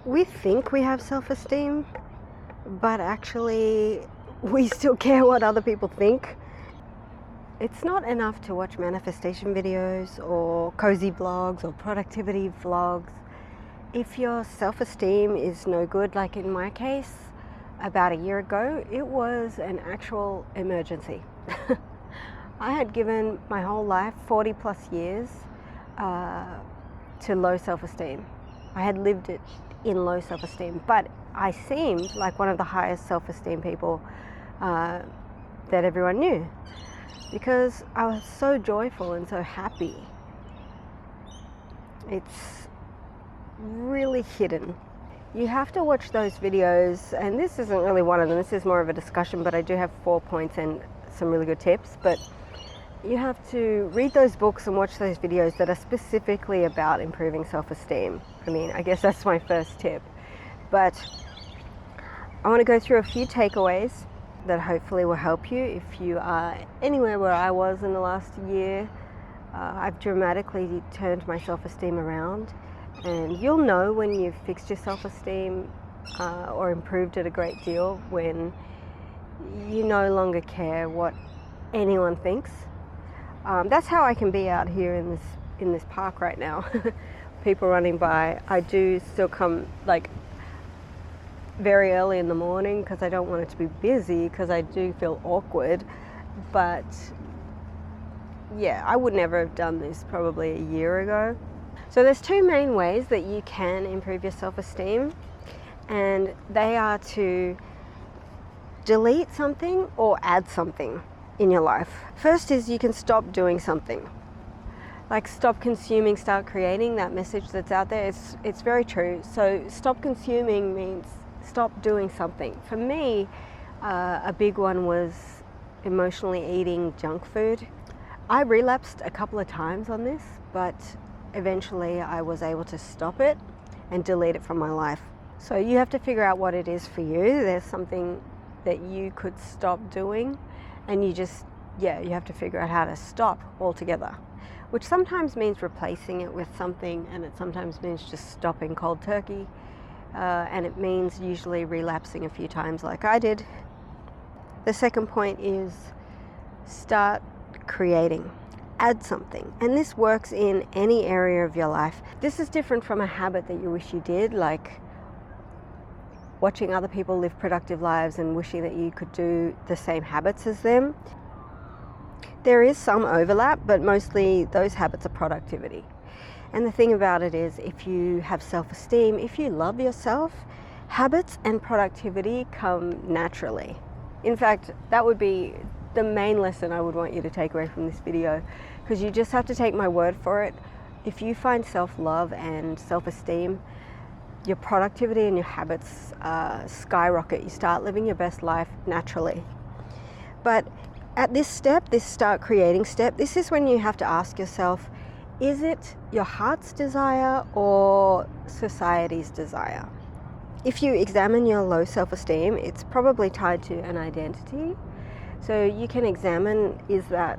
We think we have self-esteem, but actually we still care what other people think. It's not enough to watch manifestation videos or cozy vlogs or productivity vlogs. If your self-esteem is no good, like in my case, about a year ago, it was an actual emergency. I had given my whole life, 40 plus years, to low self-esteem. I had lived it in low self-esteem, but I seemed like one of the highest self-esteem people that everyone knew, because I was so joyful and so happy. It's really hidden. You have to watch those videos, and this isn't really one of them, this is more of a discussion, but I do have 4 points and some really good tips. But you have to read those books and watch those videos that are specifically about improving self-esteem. I mean, I guess that's my first tip. But I want to go through a few takeaways that hopefully will help you if you are anywhere where I was in the last year. I've dramatically turned my self-esteem around, and you'll know when you've fixed your self-esteem or improved it a great deal when you no longer care what anyone thinks. That's how I can be out here in this park right now. People running by. I do still come like very early in the morning because I don't want it to be busy, because I do feel awkward. But yeah, I would never have done this probably a year ago. So there's 2 main ways that you can improve your self-esteem, and they are to delete something or add something in your life. First is you can stop doing something. Like stop consuming, start creating, that message that's out there. It's very true. So stop consuming means stop doing something. For me, a big one was emotionally eating junk food. I relapsed a couple of times on this, but eventually I was able to stop it and delete it from my life. So you have to figure out what it is for you. There's something that you could stop doing, and you have to figure out how to stop altogether, which sometimes means replacing it with something, and it sometimes means just stopping cold turkey, and it means usually relapsing a few times like I did. The second point is start creating. Add something, and this works in any area of your life. This is different from a habit that you wish you did, like watching other people live productive lives and wishing that you could do the same habits as them. There is some overlap, but mostly those habits are productivity. And the thing about it is, if you have self-esteem, if you love yourself, habits and productivity come naturally. In fact, that would be the main lesson I would want you to take away from this video, because you just have to take my word for it. If you find self-love and self-esteem, your productivity and your habits skyrocket. You start living your best life naturally. But at this step, this start creating step, this is when you have to ask yourself, is it your heart's desire or society's desire? If you examine your low self-esteem, it's probably tied to an identity. So you can examine, is that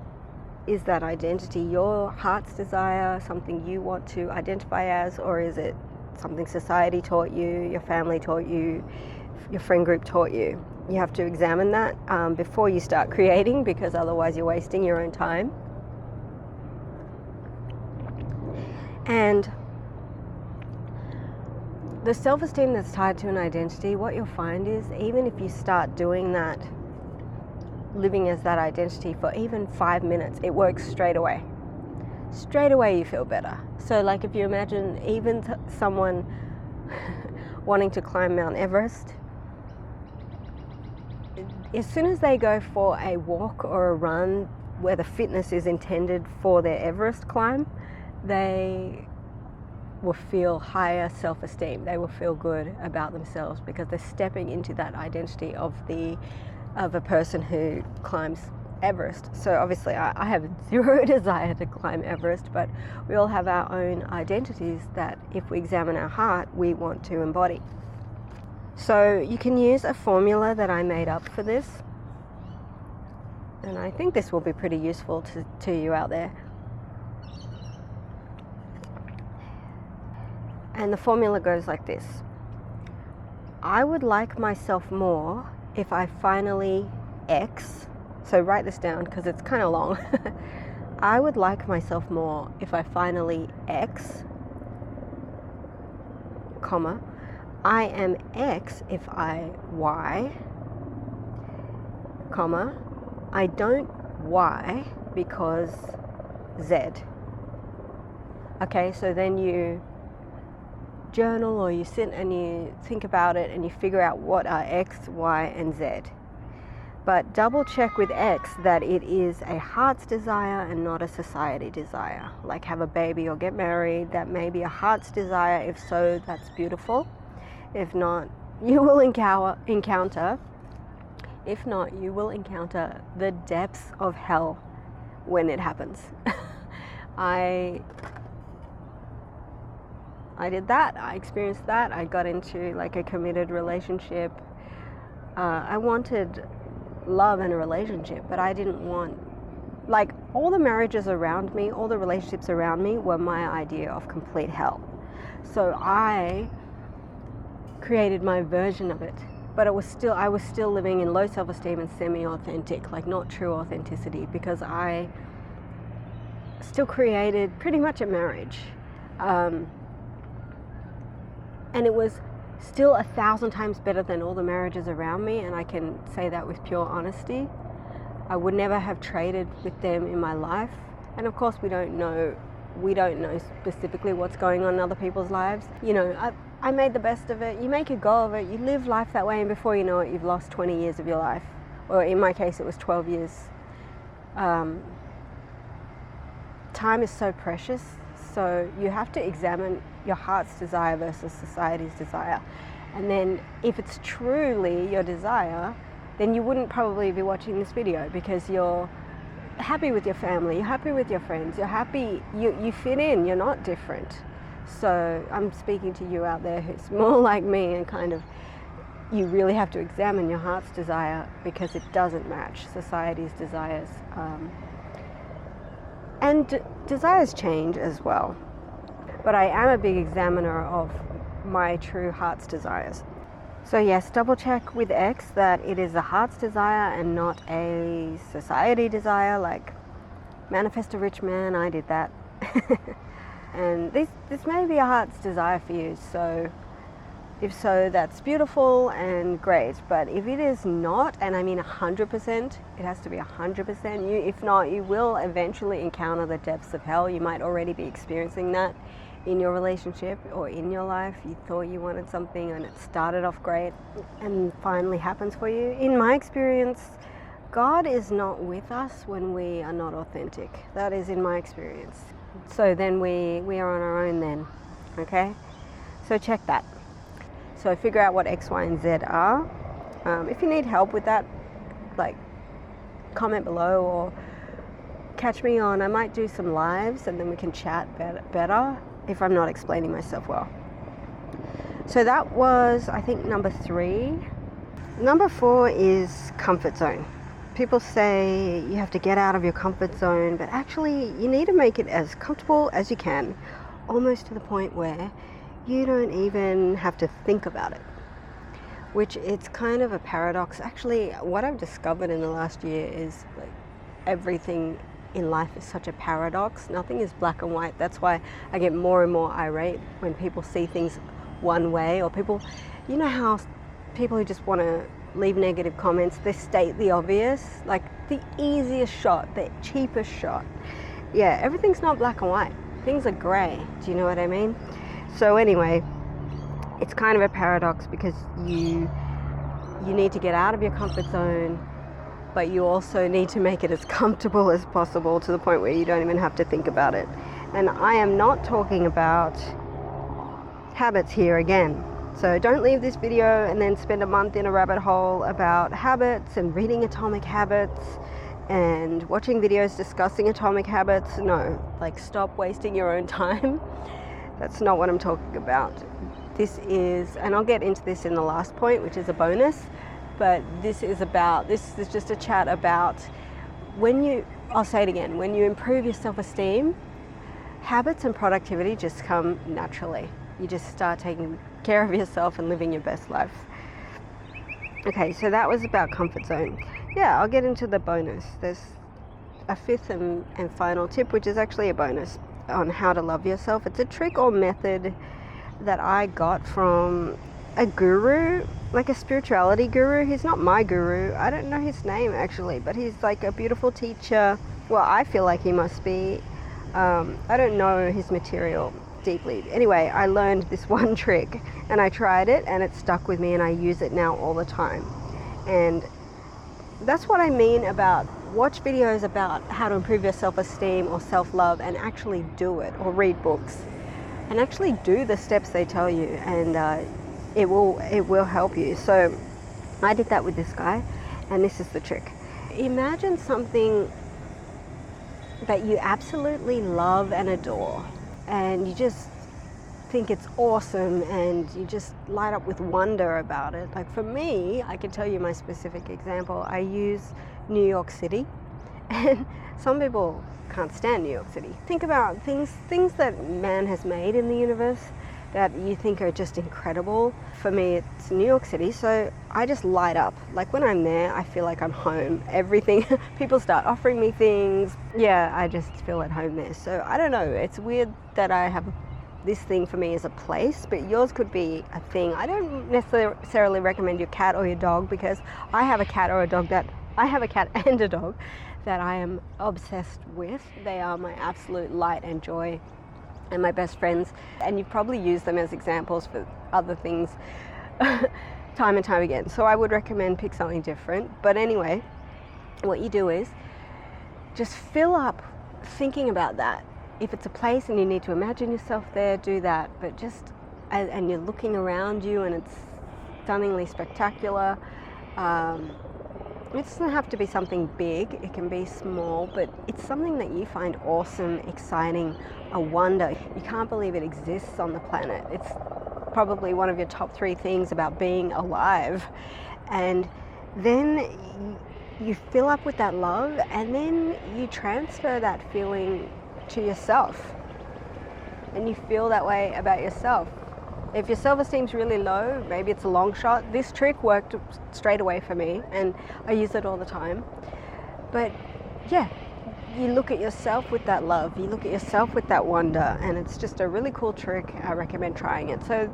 identity your heart's desire, something you want to identify as, or is it something society taught you, your family taught you, your friend group taught you? You have to examine that before you start creating, because otherwise you're wasting your own time. And the self-esteem that's tied to an identity, what you'll find is, even if you start doing that, living as that identity for even 5 minutes, it works straight away. Straight away you feel better. So like if you imagine even someone wanting to climb Mount Everest, as soon as they go for a walk or a run where the fitness is intended for their Everest climb, they will feel higher self-esteem. They will feel good about themselves because they're stepping into that identity of a person who climbs Everest. So obviously I have zero desire to climb Everest, but we all have our own identities that, if we examine our heart, we want to embody. So you can use a formula that I made up for this, and I think this will be pretty useful to you out there. And the formula goes like this: I would like myself more if I finally X. So write this down because it's kind of long. I would like myself more if I finally X, comma, I am X if I Y, comma, I don't Y because Z. Okay, so then you journal or you sit and you think about it and you figure out what are X, Y, and Z. But double check with X that it is a heart's desire and not a society desire. Like have a baby or get married, that may be a heart's desire. If so, that's beautiful. If not, you will encounter the depths of hell when it happens. I did that. I experienced that. I got into like a committed relationship. I wanted love and a relationship, but I didn't want, like, all the marriages around me, all the relationships around me were my idea of complete hell. So I created my version of it, but I was still living in low self-esteem and semi-authentic, like not true authenticity, because I still created pretty much a marriage. And it was still 1,000 times better than all the marriages around me, and I can say that with pure honesty. I would never have traded with them in my life, and of course we don't know specifically what's going on in other people's lives. You know, I made the best of it. You make a go of it, you live life that way, and before you know it, you've lost 20 years of your life, or in my case it was 12 years. Time is so precious, so you have to examine your heart's desire versus society's desire. And then if it's truly your desire, then you wouldn't probably be watching this video, because you're happy with your family, you're happy with your friends, you're happy, you fit in, you're not different. So I'm speaking to you out there who's more like me, and kind of, you really have to examine your heart's desire, because it doesn't match society's desires. And desires change as well. But I am a big examiner of my true heart's desires. So yes, double check with X that it is a heart's desire and not a society desire, like manifest a rich man. I did that. And this may be a heart's desire for you, so if so, that's beautiful and great. But if it is not, and I mean 100%, it has to be 100%. If not, you will eventually encounter the depths of hell. You might already be experiencing that in your relationship or in your life. You thought you wanted something and it started off great and finally happens for you. In my experience, God is not with us when we are not authentic. That is in my experience. So then we are on our own then, okay? So check that. So figure out what X, Y, and Z are. If you need help with that, like, comment below or catch me on. I might do some lives and then we can chat better if I'm not explaining myself well. So that was, I think, number 3. Number 4 is comfort zone. People say you have to get out of your comfort zone, but actually you need to make it as comfortable as you can, almost to the point where you don't even have to think about it, which it's kind of a paradox. Actually, what I've discovered in the last year is, like, everything in life is such a paradox. Nothing is black and white. That's why I get more and more irate when people see things one way, or people, you know how people who just want to leave negative comments, they state the obvious, like the easiest shot, the cheapest shot. Yeah, everything's not black and white. Things are grey. Do you know what I mean? So anyway, it's kind of a paradox, because you need to get out of your comfort zone, but you also need to make it as comfortable as possible, to the point where you don't even have to think about it. And I am not talking about habits here again. So don't leave this video and then spend a month in a rabbit hole about habits and reading Atomic Habits and watching videos discussing Atomic Habits. No, like, stop wasting your own time. That's not what I'm talking about. This is, and I'll get into this in the last point, which is a bonus, but this is just a chat about I'll say it again, when you improve your self-esteem, habits and productivity just come naturally. you just start taking care of yourself and living your best life. Okay, so that was about comfort zone. Yeah, I'll get into the bonus. There's a fifth and final tip, which is actually a bonus on how to love yourself. It's a trick or method that I got from a guru, like a spirituality guru. He's not my guru. I don't know his name actually, but he's like a beautiful teacher. Well, I feel like he must be. I don't know his material deeply. Anyway, I learned this one trick and I tried it and it stuck with me and I use it now all the time. And that's what I mean about watch videos about how to improve your self-esteem or self-love and actually do it, or read books and actually do the steps they tell you, and it will help you. So I did that with this guy, and this is the trick. Imagine something that you absolutely love and adore, and you just think it's awesome and you just light up with wonder about it. Like for me, I can tell you my specific example. I use New York City, and some people can't stand New York City. Think about things that man has made in the universe that you think are just incredible. For me, it's New York City, so I just light up. Like when I'm there, I feel like I'm home. Everything, people start offering me things. Yeah, I just feel at home there. So I don't know, it's weird that I have this thing for me as a place, but yours could be a thing. I don't necessarily recommend your cat or your dog, because I have a cat and a dog that I am obsessed with. They are my absolute light and joy and my best friends, and you've probably used them as examples for other things time and time again. So I would recommend pick something different. But anyway, what you do is just fill up thinking about that. If it's a place and you need to imagine yourself there, do that. But just, and you're looking around you and it's stunningly spectacular. It doesn't have to be something big, it can be small, but it's something that you find awesome, exciting, a wonder. You can't believe it exists on the planet. It's probably one of your top 3 things about being alive. And then you fill up with that love, and then you transfer that feeling to yourself. And you feel that way about yourself. If your self-esteem's really low, maybe it's a long shot. This trick worked straight away for me, and I use it all the time. But yeah, you look at yourself with that love, you look at yourself with that wonder, and it's just a really cool trick. I recommend trying it. So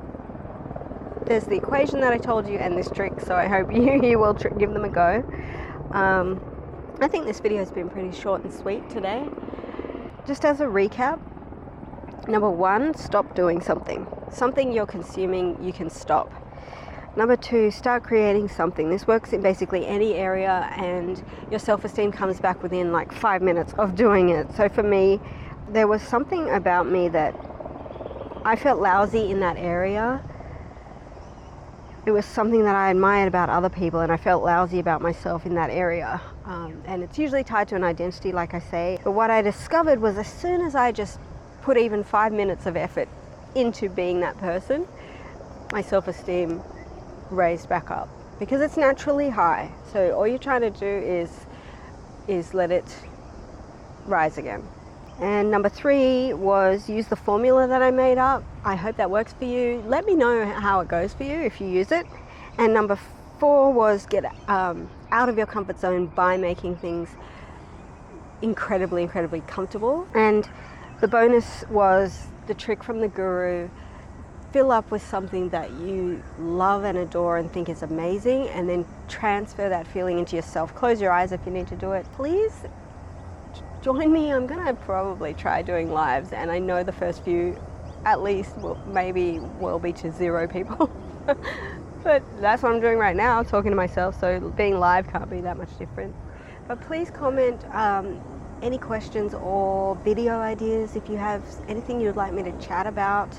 there's the equation that I told you and this trick, so I hope you will give them a go. I think this video has been pretty short and sweet today. Just as a recap, number 1, stop doing something. Something you're consuming, you can stop. Number 2, start creating something. This works in basically any area, and your self-esteem comes back within like 5 minutes of doing it. So for me, there was something about me that I felt lousy in that area. It was something that I admired about other people, and I felt lousy about myself in that area. And it's usually tied to an identity, like I say. But what I discovered was, as soon as I just put even 5 minutes of effort into being that person, my self-esteem raised back up, because it's naturally high. So all you're trying to do is let it rise again. And number 3 was use the formula that I made up. I hope that works for you. Let me know how it goes for you if you use it. And number 4 was get out of your comfort zone by making things incredibly comfortable. And the bonus was the trick from the guru. Fill up with something that you love and adore and think is amazing, and then transfer that feeling into yourself. Close your eyes if you need to do it. Please join me. I'm gonna probably try doing lives, and I know the first few at least will be to 0 people. But that's what I'm doing right now, talking to myself, so being live can't be that much different. But please comment any questions or video ideas if you have anything you'd like me to chat about.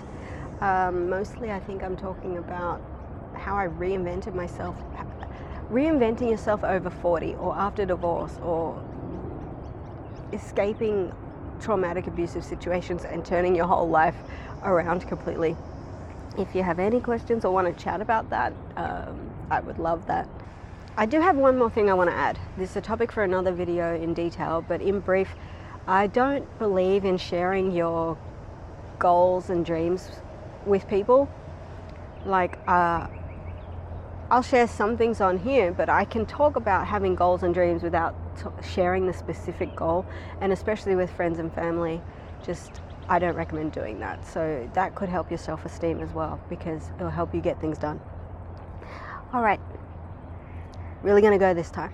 Mostly I think I'm talking about how I reinvented myself. Reinventing yourself over 40 or after divorce, or escaping traumatic abusive situations and turning your whole life around completely. If you have any questions or want to chat about that, I would love that. I do have one more thing I want to add. This is a topic for another video in detail, but in brief, I don't believe in sharing your goals and dreams with people. Like, I'll share some things on here, but I can talk about having goals and dreams without sharing the specific goal, and especially with friends and family, I don't recommend doing that. So that could help your self-esteem as well, because it will help you get things done. All right, really gonna go this time.